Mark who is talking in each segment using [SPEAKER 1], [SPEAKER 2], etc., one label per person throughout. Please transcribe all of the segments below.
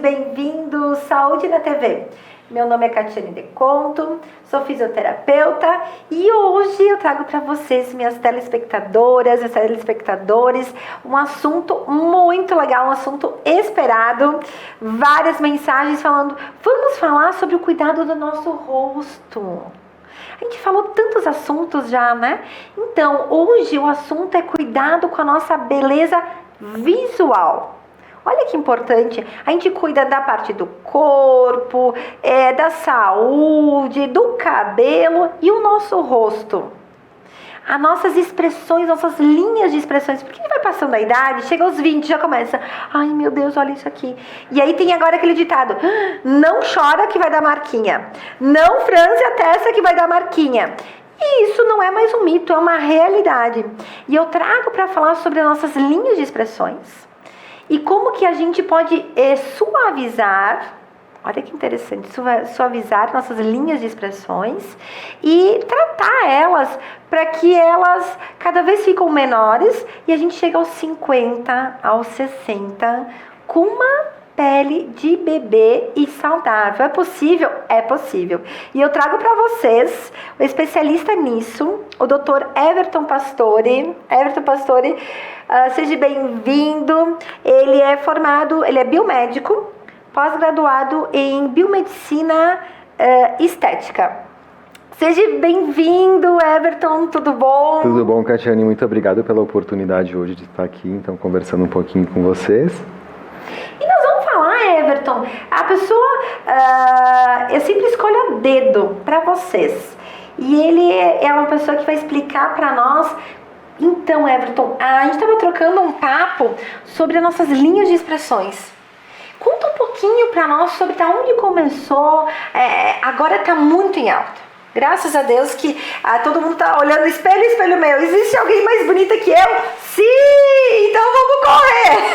[SPEAKER 1] bem-vindo Saúde na TV. Meu nome é Catiane Deconto, sou fisioterapeuta e hoje eu trago para vocês, minhas telespectadoras e telespectadores, um assunto muito legal, um assunto esperado. Várias mensagens falando, vamos falar sobre o cuidado do nosso rosto. A gente falou tantos assuntos já, né? Então, hoje o assunto é cuidado com a nossa beleza visual. Olha que importante, a gente cuida da parte do corpo, da saúde, do cabelo e o nosso rosto. As nossas expressões, nossas linhas de expressões, porque vai passando a idade, chega aos 20, já começa, ai meu Deus, olha isso aqui. E aí tem agora aquele ditado, não chora que vai dar marquinha, não franze a testa que vai dar marquinha. E isso não é mais um mito, é uma realidade. E eu trago para falar sobre as nossas linhas de expressões. E como que a gente pode suavizar, olha que interessante, suavizar nossas linhas de expressões e tratar elas para que elas cada vez ficam menores e a gente chega aos 50, aos 60 com uma pele de bebê e saudável. É possível? É possível. E eu trago para vocês o especialista nisso, o Dr. Everton Pastore. Everton Pastore, seja bem-vindo. Ele é formado, ele é biomédico, pós-graduado em biomedicina estética. Seja bem-vindo, Everton, tudo bom?
[SPEAKER 2] Tudo bom, Catiane, muito obrigado pela oportunidade hoje de estar aqui, então, conversando um pouquinho com vocês.
[SPEAKER 1] E nós vamos falar, Everton, a pessoa, eu sempre escolho a dedo para vocês. E ele é uma pessoa que vai explicar para nós. Então, Everton, a gente estava trocando um papo sobre as nossas linhas de expressões. Conta um pouquinho para nós sobre onde começou, agora está muito em alta. Graças a Deus que todo mundo está olhando espelho meu. Existe alguém mais bonita que eu? Sim! Então vamos correr!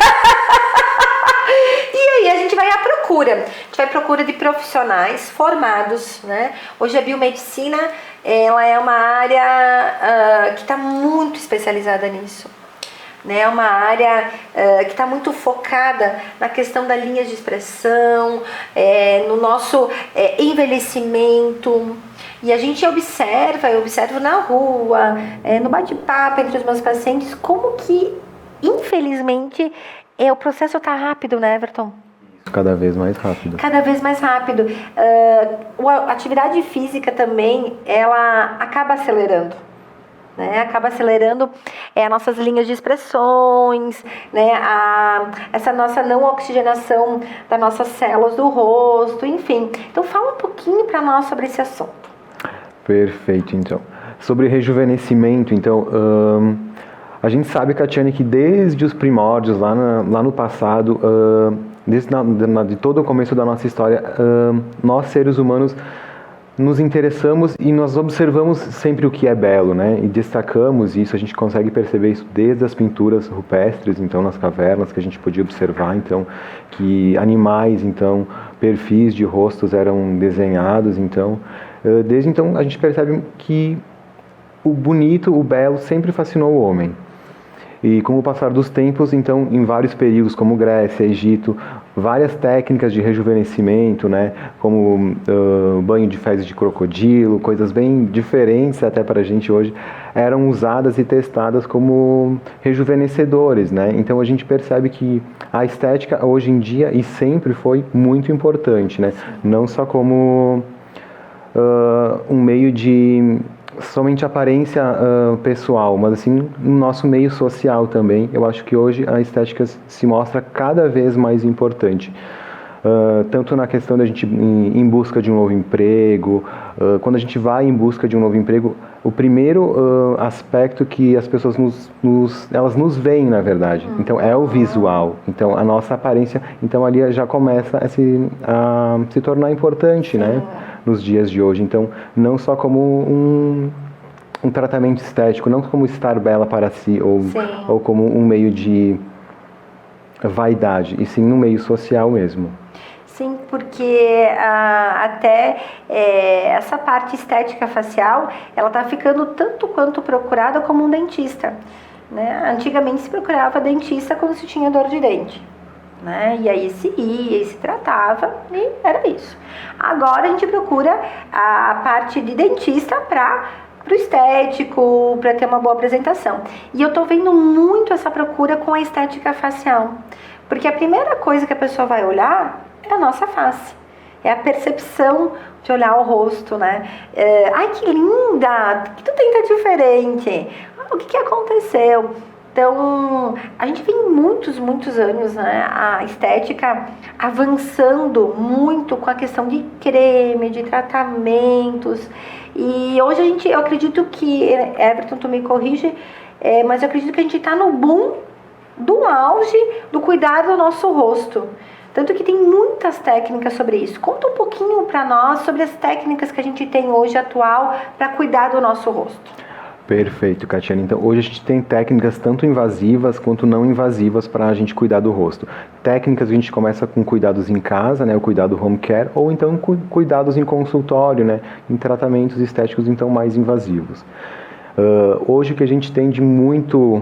[SPEAKER 1] E aí a gente vai à procura. A gente vai à procura de profissionais formados, né? Hoje a biomedicina, ela é uma área que está muito especializada nisso. Né? É uma área que está muito focada na questão da linha de expressão, no nosso envelhecimento. E a gente eu observo na rua, no bate-papo entre os meus pacientes, como que, infelizmente, o processo está rápido, né, Everton?
[SPEAKER 2] Cada vez mais rápido.
[SPEAKER 1] Cada vez mais rápido. A atividade física também, ela acaba acelerando. Né? Acaba acelerando as nossas linhas de expressões, né? Essa nossa não oxigenação das nossas células do rosto, enfim. Então, fala um pouquinho para nós sobre esse assunto.
[SPEAKER 2] Perfeito, então. Sobre rejuvenescimento, então, a gente sabe, Catiane, que desde os primórdios, lá no passado, de todo o começo da nossa história, nós, seres humanos, nos interessamos e nós observamos sempre o que é belo, né? E destacamos isso, a gente consegue perceber isso desde as pinturas rupestres, então, nas cavernas, que a gente podia observar, então, que animais, então, perfis de rostos eram desenhados, então, desde então a gente percebe que o bonito, o belo, sempre fascinou o homem. E com o passar dos tempos, então, em vários períodos, como Grécia, Egito, várias técnicas de rejuvenescimento, né, como banho de fezes de crocodilo, coisas bem diferentes até para a gente hoje, eram usadas e testadas como rejuvenescedores, né? Então a gente percebe que a estética hoje em dia e sempre foi muito importante, né? Não só como um meio de somente aparência pessoal, mas assim, no nosso meio social também, eu acho que hoje a estética se mostra cada vez mais importante. Tanto na questão da gente ir em busca de um novo emprego, quando a gente vai em busca de um novo emprego, o primeiro aspecto que as pessoas elas nos veem, na verdade, então é o visual, então a nossa aparência, então ali já começa a se tornar importante, né, nos dias de hoje, então não só como um tratamento estético, não como estar bela para si, ou como um meio de vaidade, e sim no meio social mesmo.
[SPEAKER 1] Sim, porque até essa parte estética facial, ela está ficando tanto quanto procurada como um dentista. Né? Antigamente se procurava dentista quando se tinha dor de dente. né? E aí se ia e se tratava e era isso. Agora a gente procura a parte de dentista para o estético, para ter uma boa apresentação. E eu tô vendo muito essa procura com a estética facial, porque a primeira coisa que a pessoa vai olhar é a nossa face, é a percepção de olhar o rosto, né? Ai, que linda! O que tu tem tá diferente? O que aconteceu? Então, a gente vem muitos anos, né, a estética avançando muito com a questão de creme, de tratamentos. E hoje eu acredito que, Everton, tu me corrige, mas eu acredito que a gente está no boom do auge do cuidado do nosso rosto. Tanto que tem muitas técnicas sobre isso. Conta um pouquinho para nós sobre as técnicas que a gente tem hoje atual para cuidar do nosso rosto.
[SPEAKER 2] Perfeito, Catiane. Então, hoje a gente tem técnicas tanto invasivas quanto não invasivas para a gente cuidar do rosto. Técnicas a gente começa com cuidados em casa, né, o cuidado home care, ou então cuidados em consultório, né, em tratamentos estéticos então mais invasivos. Hoje o que a gente tem de muito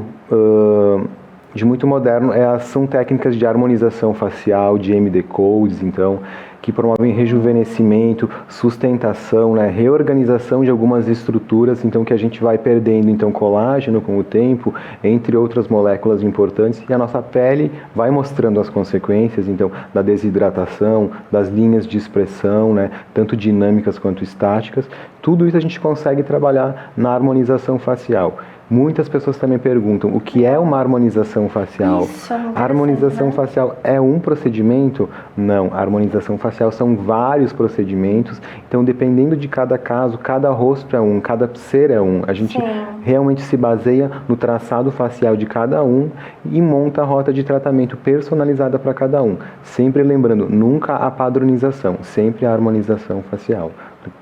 [SPEAKER 2] moderno são técnicas de harmonização facial, de MD Codes, então, que promovem rejuvenescimento, sustentação, né, reorganização de algumas estruturas, então que a gente vai perdendo então colágeno com o tempo, entre outras moléculas importantes, e a nossa pele vai mostrando as consequências então da desidratação, das linhas de expressão, né, tanto dinâmicas quanto estáticas. Tudo isso a gente consegue trabalhar na harmonização facial. Muitas pessoas também perguntam o que é uma harmonização facial. A harmonização facial é um procedimento? Não, a harmonização facial são vários procedimentos. Então, dependendo de cada caso, cada rosto é um, cada ser é um. A gente realmente se baseia no traçado facial de cada um e monta a rota de tratamento personalizada para cada um. Sempre lembrando, nunca a padronização, sempre a harmonização facial.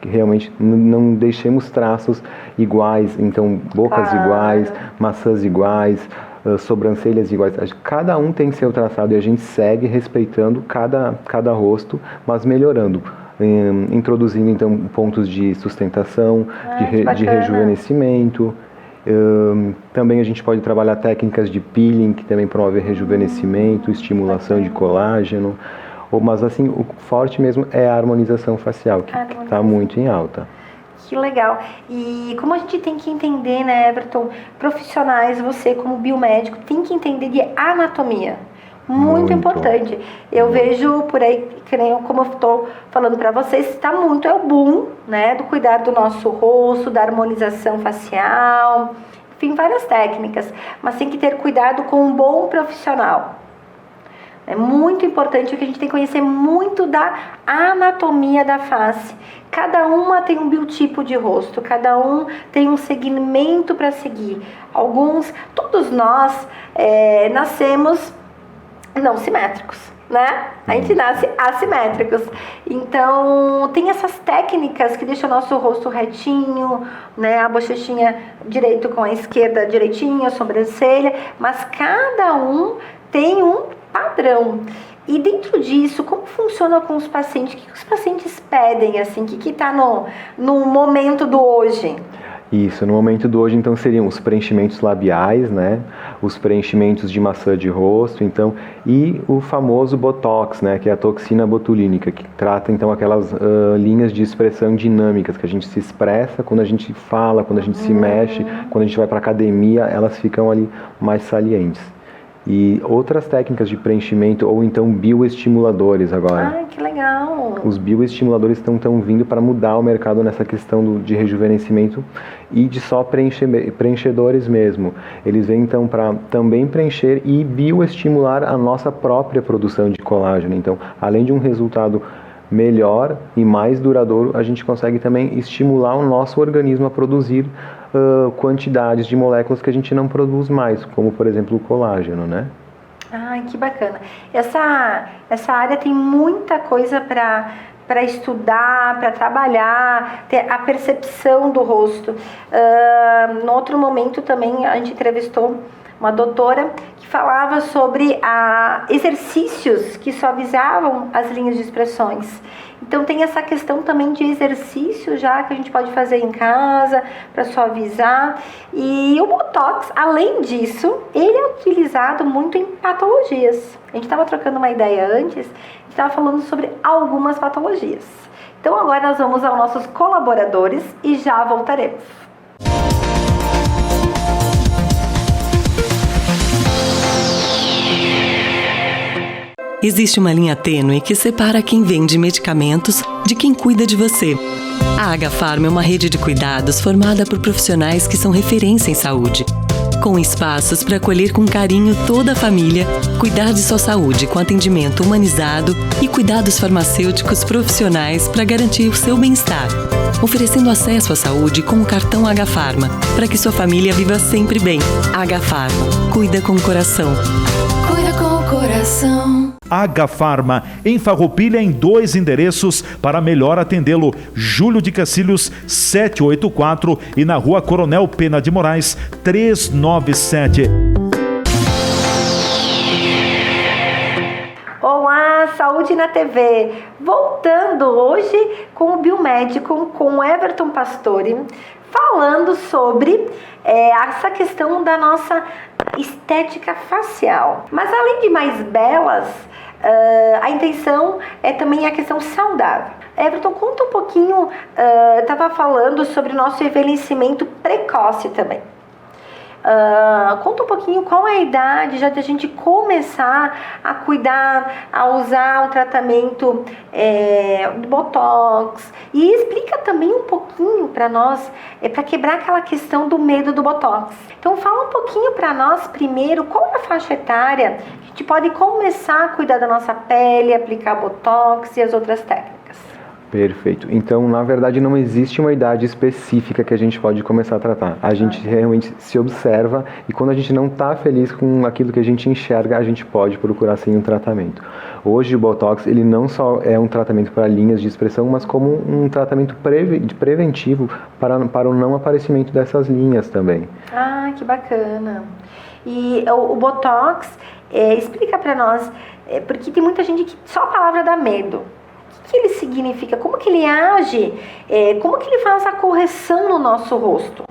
[SPEAKER 2] Realmente não deixemos traços iguais, então bocas iguais, maçãs iguais, sobrancelhas iguais. Cada um tem seu traçado e a gente segue respeitando cada rosto, mas melhorando, introduzindo então pontos de sustentação, de rejuvenescimento. Também a gente pode trabalhar técnicas de peeling, que também promove rejuvenescimento, estimulação de colágeno. Mas assim, o forte mesmo é a harmonização facial, que está muito em alta.
[SPEAKER 1] Que legal. E como a gente tem que entender, né, Everton, profissionais, você como biomédico, tem que entender de anatomia. Muito importante. Eu vejo por aí, como eu estou falando para vocês, está muito, é o boom, né, do cuidado do nosso rosto, da harmonização facial, enfim, várias técnicas. Mas tem que ter cuidado com um bom profissional. É muito importante que a gente tem que conhecer muito da anatomia da face. Cada uma tem um biotipo de rosto, cada um tem um segmento para seguir. Todos nós nascemos não simétricos, né? A gente nasce assimétricos. Então, tem essas técnicas que deixam o nosso rosto retinho, né? A bochechinha direito com a esquerda direitinha, a sobrancelha, mas cada um tem um padrão. E dentro disso, como funciona com os pacientes? O que os pacientes pedem, assim? O que está no momento do hoje?
[SPEAKER 2] Isso, no momento do hoje, então, seriam os preenchimentos labiais, né? Os preenchimentos de maçã de rosto, então, e o famoso Botox, né? Que é a toxina botulínica, que trata, então, aquelas linhas de expressão dinâmicas, que a gente se expressa quando a gente fala, quando a gente se mexe, quando a gente vai para academia, elas ficam ali mais salientes. E outras técnicas de preenchimento, ou então bioestimuladores agora.
[SPEAKER 1] Ai, que legal!
[SPEAKER 2] Os bioestimuladores estão vindo para mudar o mercado nessa questão de rejuvenescimento e de só preenchedores mesmo. Eles vêm então para também preencher e bioestimular a nossa própria produção de colágeno. Então, além de um resultado melhor e mais duradouro, a gente consegue também estimular o nosso organismo a produzir quantidades de moléculas que a gente não produz mais, como por exemplo o colágeno, né?
[SPEAKER 1] Ai, que bacana. Essa área tem muita coisa para estudar, para trabalhar, ter a percepção do rosto. No outro momento também a gente entrevistou uma doutora que falava sobre exercícios que suavizavam as linhas de expressões. Então tem essa questão também de exercício já que a gente pode fazer em casa para suavizar. E o Botox, além disso, ele é utilizado muito em patologias. A gente estava trocando uma ideia antes, a gente estava falando sobre algumas patologias. Então agora nós vamos aos nossos colaboradores e já voltaremos.
[SPEAKER 3] Existe uma linha tênue que separa quem vende medicamentos de quem cuida de você. A Agafarma é uma rede de cuidados formada por profissionais que são referência em saúde. Com espaços para acolher com carinho toda a família, cuidar de sua saúde com atendimento humanizado e cuidados farmacêuticos profissionais para garantir o seu bem-estar. Oferecendo acesso à saúde com o cartão Agafarma, para que sua família viva sempre bem. Agafarma, cuida com o coração. Cuida com o coração.
[SPEAKER 4] Agafarma, em Farroupilha, em 2 endereços para melhor atendê-lo. Júlio de Cacilhos, 784 e na Rua Coronel Pena de Moraes, 397.
[SPEAKER 1] Olá, Saúde na TV. Voltando hoje com o biomédico, com o Everton Pastore, falando sobre essa questão da nossa estética facial. Mas além de mais belas, a intenção é também a questão saudável. Everton, conta um pouquinho, estava falando sobre o nosso envelhecimento precoce também. Conta um pouquinho qual é a idade já de a gente começar a cuidar, a usar o tratamento do Botox, e explica também um pouquinho para nós, para quebrar aquela questão do medo do Botox. Então fala um pouquinho para nós primeiro qual é a faixa etária que a gente pode começar a cuidar da nossa pele, aplicar Botox e as outras técnicas.
[SPEAKER 2] Perfeito. Então, na verdade, não existe uma idade específica que a gente pode começar a tratar. A gente realmente se observa e quando a gente não está feliz com aquilo que a gente enxerga, a gente pode procurar sim um tratamento. Hoje o Botox, ele não só é um tratamento para linhas de expressão, mas como um tratamento preventivo para o não aparecimento dessas linhas também.
[SPEAKER 1] Ah, que bacana. E o Botox, explica para nós, porque tem muita gente que só a palavra dá medo. O que ele significa? Como que ele age? Como que ele faz a correção no nosso rosto?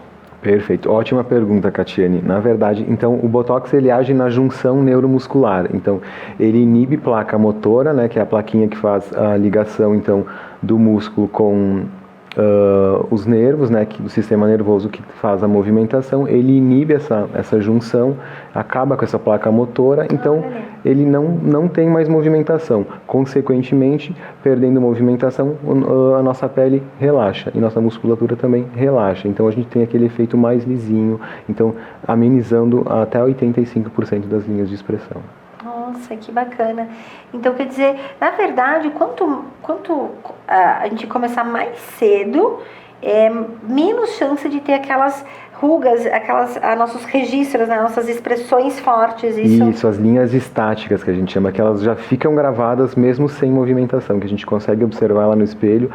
[SPEAKER 2] Perfeito, ótima pergunta, Catiane. Na verdade, então, o Botox ele age na junção neuromuscular. Então, ele inibe placa motora, né, que é a plaquinha que faz a ligação então do músculo com os nervos, né, o sistema nervoso que faz a movimentação. Ele inibe essa junção, acaba com essa placa motora, então ele não tem mais movimentação. Consequentemente, perdendo movimentação, a nossa pele relaxa e nossa musculatura também relaxa. Então a gente tem aquele efeito mais lisinho, então amenizando até 85% das linhas de expressão.
[SPEAKER 1] Nossa, que bacana. Então, quer dizer, na verdade, quanto a gente começar mais cedo, menos chance de ter aquelas rugas, nossos registros, né, nossas expressões fortes.
[SPEAKER 2] Isso, as linhas estáticas que a gente chama, que elas já ficam gravadas mesmo sem movimentação, que a gente consegue observar lá no espelho,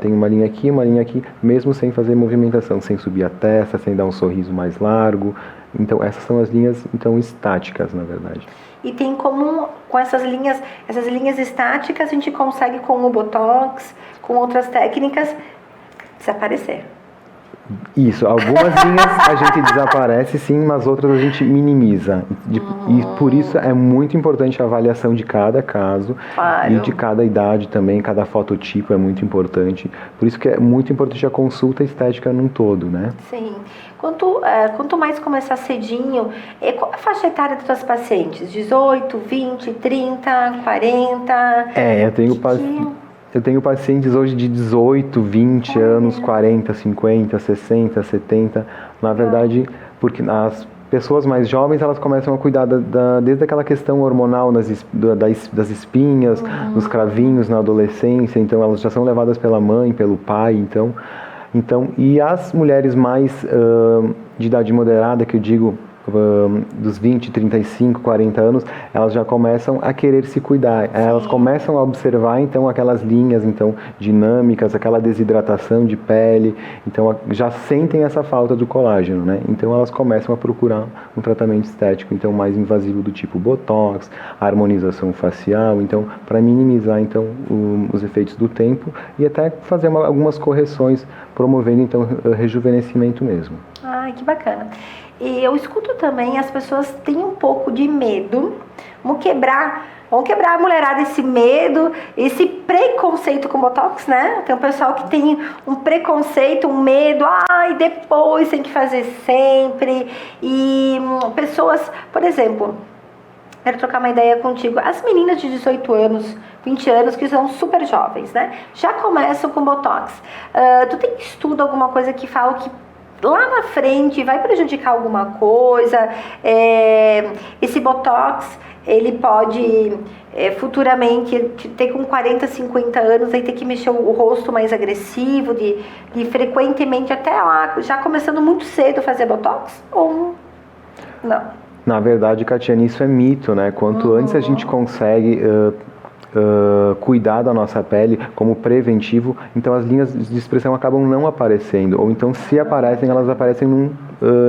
[SPEAKER 2] tem uma linha aqui, mesmo sem fazer movimentação, sem subir a testa, sem dar um sorriso mais largo. Então, essas são as linhas estáticas, na verdade.
[SPEAKER 1] E tem como, com essas linhas estáticas, a gente consegue com o Botox, com outras técnicas, desaparecer.
[SPEAKER 2] Isso, algumas linhas a gente desaparece sim, mas outras a gente minimiza. E por isso é muito importante a avaliação de cada caso, claro, e de cada idade também, cada fototipo é muito importante. Por isso que é muito importante a consulta estética num todo, né?
[SPEAKER 1] Sim. Quanto mais começar cedinho, qual a faixa etária dos seus pacientes? 18, 20, 30, 40?
[SPEAKER 2] Eu tenho pacientes hoje de 18, 20 anos, 40, 50, 60, 70. Na verdade, porque as pessoas mais jovens, elas começam a cuidar desde aquela questão hormonal das espinhas, dos cravinhos na adolescência. Então, elas já são levadas pela mãe, pelo pai, então, e as mulheres mais de idade moderada, que eu digo dos 20, 35, 40 anos, elas já começam a querer se cuidar. Elas começam a observar, então, aquelas linhas, então, dinâmicas, aquela desidratação de pele. Então, já sentem essa falta do colágeno, né? Então, elas começam a procurar um tratamento estético, então, mais invasivo do tipo botox, harmonização facial, então, para minimizar, então, os efeitos do tempo e até fazer algumas correções, promovendo, então, rejuvenescimento mesmo.
[SPEAKER 1] Ai, que bacana. E eu escuto também, as pessoas têm um pouco de medo. Vamos quebrar a mulherada esse medo, esse preconceito com botox, né? Tem um pessoal que tem um preconceito, um medo, depois tem que fazer sempre. E pessoas, por exemplo, quero trocar uma ideia contigo. As meninas de 18 anos, 20 anos, que são super jovens, né? Já começam com botox. Tu tem estudo, alguma coisa que fala que lá na frente vai prejudicar alguma coisa? Esse botox, ele pode futuramente ter com 40, 50 anos, aí ter que mexer o rosto mais agressivo, de frequentemente até lá, já começando muito cedo a fazer botox? Ou não?
[SPEAKER 2] Na verdade, Catiane, isso é mito, né? Quanto antes a gente consegue cuidar da nossa pele como preventivo, então as linhas de expressão acabam não aparecendo, ou então se aparecem, elas aparecem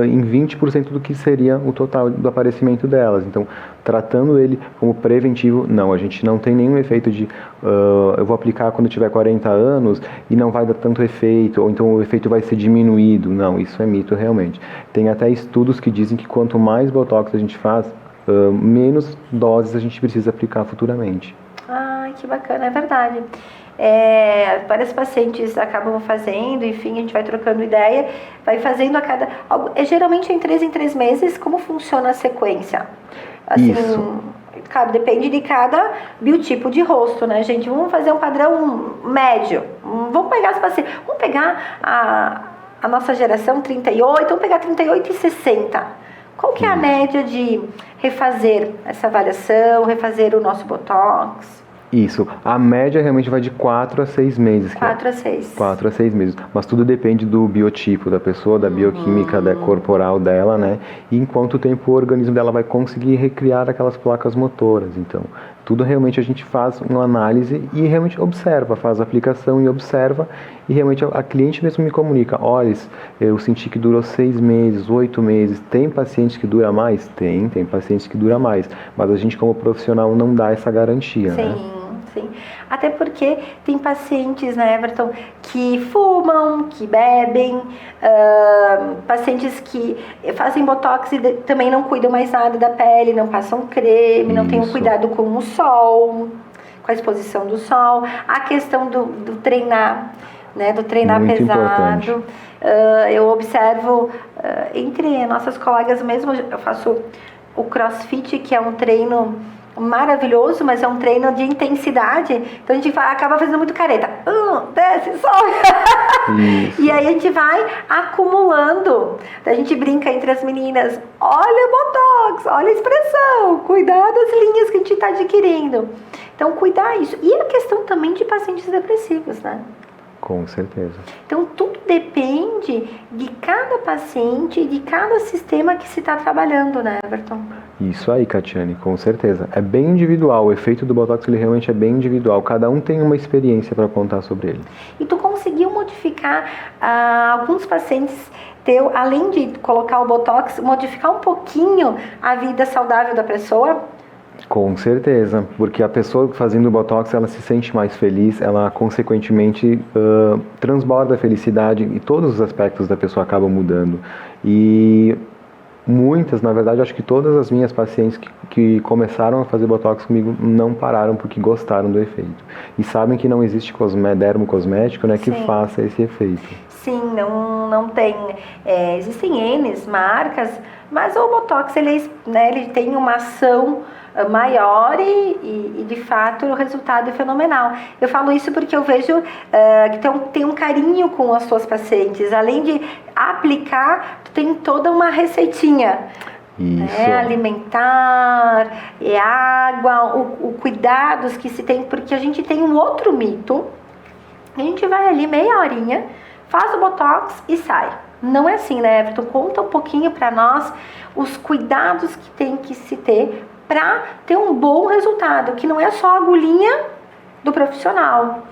[SPEAKER 2] em 20% do que seria o total do aparecimento delas. Então, tratando ele como preventivo, não, a gente não tem nenhum efeito de eu vou aplicar quando tiver 40 anos e não vai dar tanto efeito, ou então o efeito vai ser diminuído. Não, isso é mito realmente. Tem até estudos que dizem que quanto mais botox a gente faz, menos doses a gente precisa aplicar futuramente.
[SPEAKER 1] Ai, que bacana, é verdade. Vários pacientes acabam fazendo, enfim, a gente vai trocando ideia, vai fazendo a cada... geralmente em 3 meses. Como funciona a sequência? Assim,
[SPEAKER 2] isso.
[SPEAKER 1] Claro, depende de cada biotipo de rosto, né, gente? Vamos fazer um padrão médio. Vamos pegar os pacientes... Vamos pegar a nossa geração 38, vamos pegar 38 e 60. Qual que é a média de refazer essa avaliação, refazer o nosso botox?
[SPEAKER 2] Isso, a média realmente vai de 4 a 6 meses.
[SPEAKER 1] 4 a 6.
[SPEAKER 2] 4 a 6 meses, mas tudo depende do biotipo da pessoa, da bioquímica corporal dela, né? E em quanto tempo o organismo dela vai conseguir recriar aquelas placas motoras. Então, tudo realmente a gente faz uma análise e realmente observa, faz a aplicação e observa, e realmente a cliente mesmo me comunica: olha, eu senti que durou 6 meses, 8 meses. Tem pacientes que dura mais? Tem pacientes que dura mais, mas a gente como profissional não dá essa garantia,
[SPEAKER 1] sim,
[SPEAKER 2] né?
[SPEAKER 1] Sim. Até porque tem pacientes, né, Everton, que fumam, que bebem, pacientes que fazem botox e também não cuidam mais nada da pele, não passam creme, não têm um cuidado com o sol, com a exposição do sol. A questão do treinar, né, do treinar
[SPEAKER 2] muito
[SPEAKER 1] pesado. Eu observo entre nossas colegas mesmo, eu faço o CrossFit, que é um treino maravilhoso, mas é um treino de intensidade, então a gente acaba fazendo muito careta, desce, sobe. E aí a gente vai acumulando. A gente brinca entre as meninas: olha o botox, olha a expressão, cuidar das linhas que a gente está adquirindo. Então, cuidar isso. E a questão também de pacientes depressivos, né?
[SPEAKER 2] Com certeza.
[SPEAKER 1] Então, tudo depende de cada paciente e de cada sistema que se está trabalhando, né, Everton?
[SPEAKER 2] Isso aí, Catiane, com certeza. É bem individual, o efeito do Botox ele realmente é bem individual. Cada um tem uma experiência para contar sobre ele.
[SPEAKER 1] E tu conseguiu modificar alguns pacientes além de colocar o Botox, modificar um pouquinho a vida saudável da pessoa?
[SPEAKER 2] Com certeza, porque a pessoa fazendo o Botox, ela se sente mais feliz, ela consequentemente transborda a felicidade e todos os aspectos da pessoa acabam mudando. E muitas, na verdade, acho que todas as minhas pacientes que começaram a fazer Botox comigo não pararam porque gostaram do efeito. E sabem que não existe dermocosmético, né, que faça esse efeito. Sim,
[SPEAKER 1] não tem. Existem N marcas, mas o Botox ele tem uma ação maior e de fato o resultado é fenomenal. Eu falo isso porque eu vejo que tem um carinho com as suas pacientes. Além de aplicar, tem toda uma receitinha.
[SPEAKER 2] Isso.
[SPEAKER 1] Alimentar, água, o cuidados que se tem, porque a gente tem um outro mito. A gente vai ali meia horinha, faz o Botox e sai. Não é assim, né, Everton? Conta um pouquinho para nós os cuidados que tem que se ter para ter um bom resultado, que não é só a agulhinha do profissional.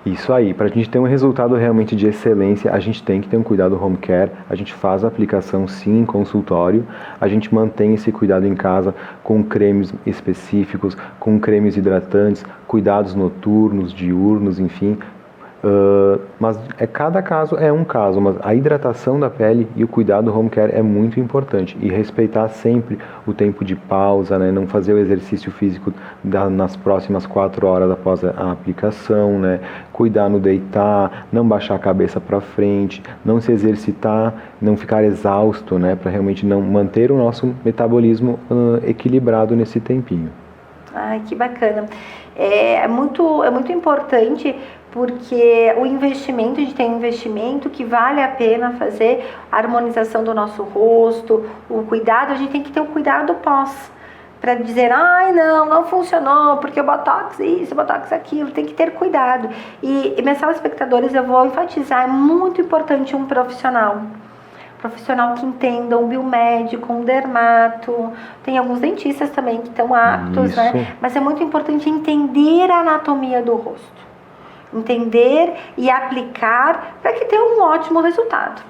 [SPEAKER 2] Isso aí, para a gente ter um resultado realmente de excelência, a gente tem que ter um cuidado home care, a gente faz a aplicação sim em consultório, a gente mantém esse cuidado em casa com cremes específicos, com cremes hidratantes, cuidados noturnos, diurnos, enfim. Mas cada caso é um caso, mas a hidratação da pele e o cuidado home care é muito importante, e respeitar sempre o tempo de pausa, né? Não fazer o exercício físico nas próximas 4 horas após a aplicação, né? Cuidar no deitar, não baixar a cabeça para frente, não se exercitar, não ficar exausto, né? Para realmente não manter o nosso metabolismo equilibrado nesse tempinho.
[SPEAKER 1] Ai, que bacana. É muito importante, porque o investimento, a gente tem um investimento que vale a pena fazer, a harmonização do nosso rosto, o cuidado, a gente tem que ter o cuidado pós, para dizer, ai não funcionou, porque o Botox isso, o Botox aquilo, tem que ter cuidado. E meus telespectadores, eu vou enfatizar, é muito importante um profissional que entenda, um biomédico, um dermato, tem alguns dentistas também que estão aptos, né? Mas é muito importante entender a anatomia do rosto, entender e aplicar para que tenha um ótimo resultado.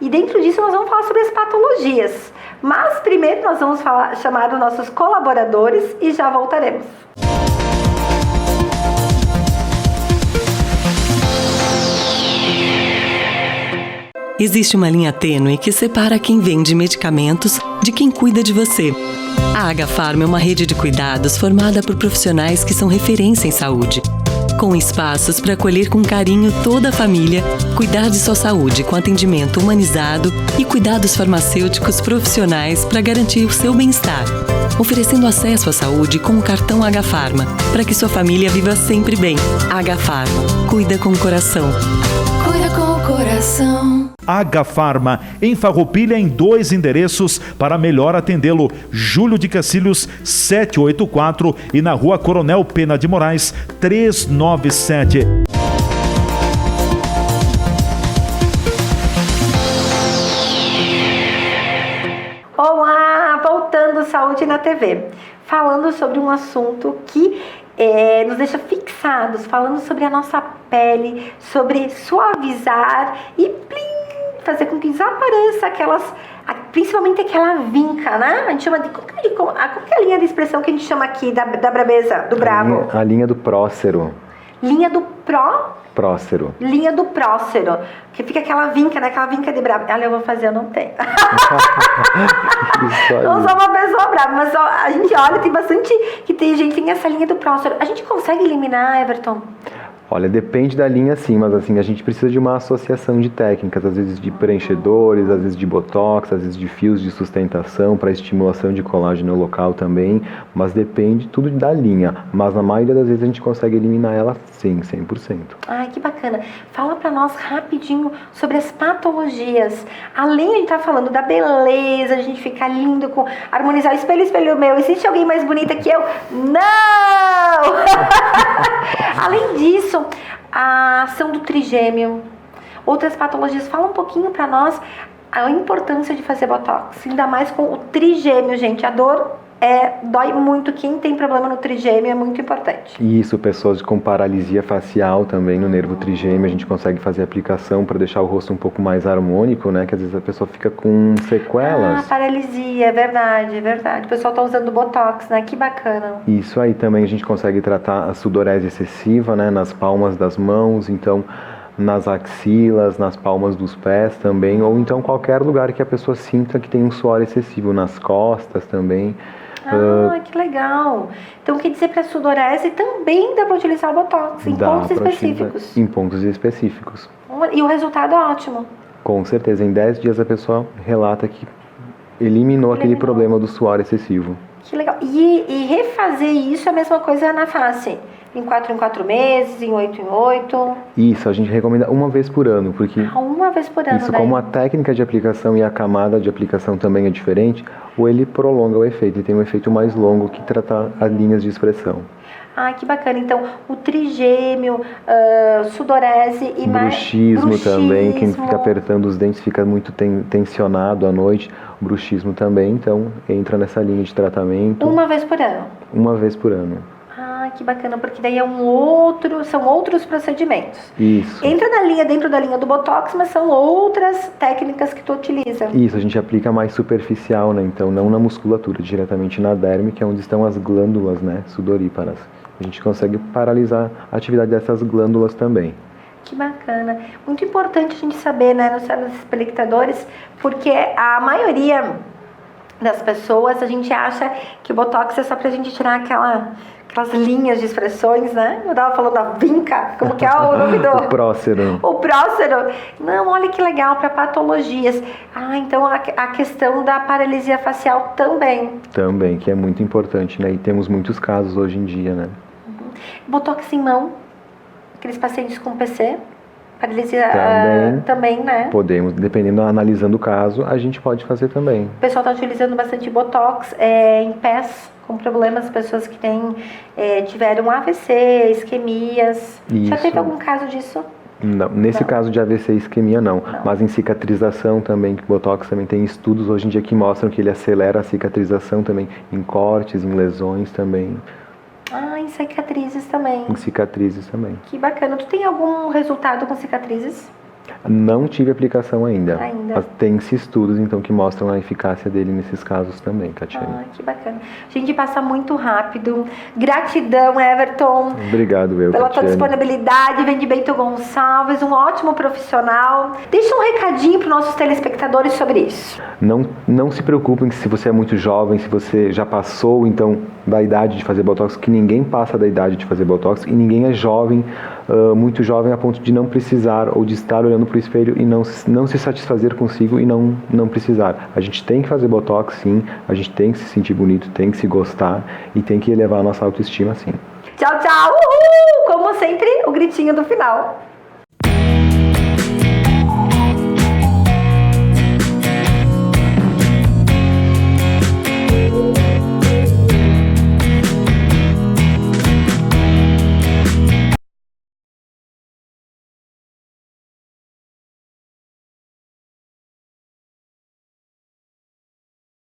[SPEAKER 1] E dentro disso nós vamos falar sobre as patologias, mas primeiro nós vamos chamar os nossos colaboradores e já voltaremos.
[SPEAKER 3] Existe uma linha tênue que separa quem vende medicamentos de quem cuida de você. A Agafarma é uma rede de cuidados formada por profissionais que são referência em saúde, com espaços para acolher com carinho toda a família, cuidar de sua saúde com atendimento humanizado e cuidados farmacêuticos profissionais para garantir o seu bem-estar, oferecendo acesso à saúde com o cartão Agafarma, para que sua família viva sempre bem. Agafarma, cuida com o coração.
[SPEAKER 5] Cuida com o coração.
[SPEAKER 4] Agafarma, em Farroupilha, em 2 endereços para melhor atendê-lo. Júlio de Cacilhos, 784 e na Rua Coronel Pena de Moraes, 397.
[SPEAKER 1] Olá, voltando Saúde na TV, falando sobre um assunto que nos deixa fixados, falando sobre a nossa pele, sobre suavizar e fazer com que desapareça principalmente aquela vinca, né? A gente chama de, qual que é a linha de expressão que a gente chama aqui da brabeza, do brabo?
[SPEAKER 2] A linha do prócero.
[SPEAKER 1] Linha do
[SPEAKER 2] prócero.
[SPEAKER 1] Linha do prócero, que fica aquela vinca, né? Aquela vinca de brabo. Olha, eu vou fazer, eu não tenho. Eu sou uma pessoa brava, mas a gente olha, tem bastante que tem gente que tem essa linha do prócero. A gente consegue eliminar, Everton?
[SPEAKER 2] Olha, depende da linha sim, mas assim, a gente precisa de uma associação de técnicas, às vezes de preenchedores, às vezes de botox, às vezes de fios de sustentação para estimulação de colágeno local também, mas depende tudo da linha, mas na maioria das vezes a gente consegue eliminar ela sim, 100%.
[SPEAKER 1] Ai, que bacana. Fala pra nós rapidinho sobre as patologias. Além de a gente estar falando da beleza, a gente ficar lindo, com harmonizar espelho meu, existe alguém mais bonita que eu? Não! Além disso, a ação do trigêmeo, outras patologias. Fala um pouquinho para nós a importância de fazer botox, ainda mais com o trigêmeo, gente. A dor dói muito. Quem tem problema no trigêmeo é muito importante.
[SPEAKER 2] Isso, pessoas com paralisia facial também no nervo trigêmeo, a gente consegue fazer aplicação para deixar o rosto um pouco mais harmônico, né? Que às vezes a pessoa fica com sequelas.
[SPEAKER 1] Ah, paralisia, é verdade. O pessoal tá usando botox, né? Que bacana.
[SPEAKER 2] Isso aí também a gente consegue tratar a sudorese excessiva, né? Nas palmas das mãos, então nas axilas, nas palmas dos pés também, ou então qualquer lugar que a pessoa sinta que tem um suor excessivo, nas costas também.
[SPEAKER 1] Ah, que legal. Então, quer dizer, para sudorese também dá para utilizar o botox em pontos específicos.
[SPEAKER 2] Em pontos específicos.
[SPEAKER 1] E o resultado é ótimo.
[SPEAKER 2] Com certeza, em 10 dias a pessoa relata que eliminou aquele problema do suor excessivo.
[SPEAKER 1] Que legal. E refazer isso é a mesma coisa na face? Em 4 em 4 meses, em 8 em 8?
[SPEAKER 2] Isso, a gente recomenda uma vez por ano, porque...
[SPEAKER 1] Uma vez por ano,
[SPEAKER 2] isso,
[SPEAKER 1] né?
[SPEAKER 2] como a técnica de aplicação e a camada de aplicação também é diferente, ou ele prolonga o efeito, ele tem um efeito mais longo que tratar as linhas de expressão.
[SPEAKER 1] Ah, que bacana. Então, o trigêmeo, sudorese e
[SPEAKER 2] bruxismo também, quem fica apertando os dentes fica muito tensionado à noite. O bruxismo também, então, entra nessa linha de tratamento.
[SPEAKER 1] Uma vez por ano?
[SPEAKER 2] Uma vez por ano.
[SPEAKER 1] Ah, que bacana, porque daí são outros procedimentos.
[SPEAKER 2] Isso.
[SPEAKER 1] Entra dentro da linha do Botox, mas são outras técnicas que tu utiliza.
[SPEAKER 2] Isso, a gente aplica mais superficial, né? Então, não na musculatura, diretamente na derme, que é onde estão as glândulas, né, sudoríparas. A gente consegue paralisar a atividade dessas glândulas também.
[SPEAKER 1] Que bacana. Muito importante a gente saber, né, nos telespectadores, porque a maioria das pessoas, a gente acha que o Botox é só pra gente tirar aquelas linhas de expressões, né? Eu tava falando da vinca, como que é o nome do...
[SPEAKER 2] O prócero.
[SPEAKER 1] O prócero. Não, olha que legal, para patologias. Ah, então a questão da paralisia facial também.
[SPEAKER 2] Também, que é muito importante, né? E temos muitos casos hoje em dia, né?
[SPEAKER 1] Botox em mão, aqueles pacientes com PC, paralisia também, né?
[SPEAKER 2] Podemos, dependendo, analisando o caso, a gente pode fazer também.
[SPEAKER 1] O pessoal está utilizando bastante Botox em pés, com problemas, pessoas que tiveram AVC, isquemias.
[SPEAKER 2] Isso.
[SPEAKER 1] Já teve algum caso disso?
[SPEAKER 2] Não, nesse caso de AVC e isquemia não, mas em cicatrização também, que o Botox também tem estudos hoje em dia que mostram que ele acelera a cicatrização também, em cortes, em lesões também.
[SPEAKER 1] Ah, em cicatrizes também.
[SPEAKER 2] Em cicatrizes também.
[SPEAKER 1] Que bacana. Tu tem algum resultado com cicatrizes?
[SPEAKER 2] Não tive aplicação ainda. Mas tem-se estudos, então, que mostram a eficácia dele nesses casos também, Catiane.
[SPEAKER 1] Ah, que bacana. A gente passa muito rápido. Gratidão, Everton.
[SPEAKER 2] Obrigado,
[SPEAKER 1] pela
[SPEAKER 2] Catiane.
[SPEAKER 1] tua disponibilidade. Vem de Bento Gonçalves, um ótimo profissional. Deixa um recadinho para os nossos telespectadores sobre isso.
[SPEAKER 2] Não se preocupem se você é muito jovem, se você já passou, então, da idade de fazer Botox, que ninguém passa da idade de fazer Botox e ninguém é jovem, muito jovem a ponto de não precisar ou de estar olhando para o espelho e não se satisfazer consigo e não precisar. A gente tem que fazer Botox, sim, a gente tem que se sentir bonito, tem que se gostar e tem que elevar a nossa autoestima, sim.
[SPEAKER 1] Tchau, tchau! Uhul! Como sempre, o gritinho do final.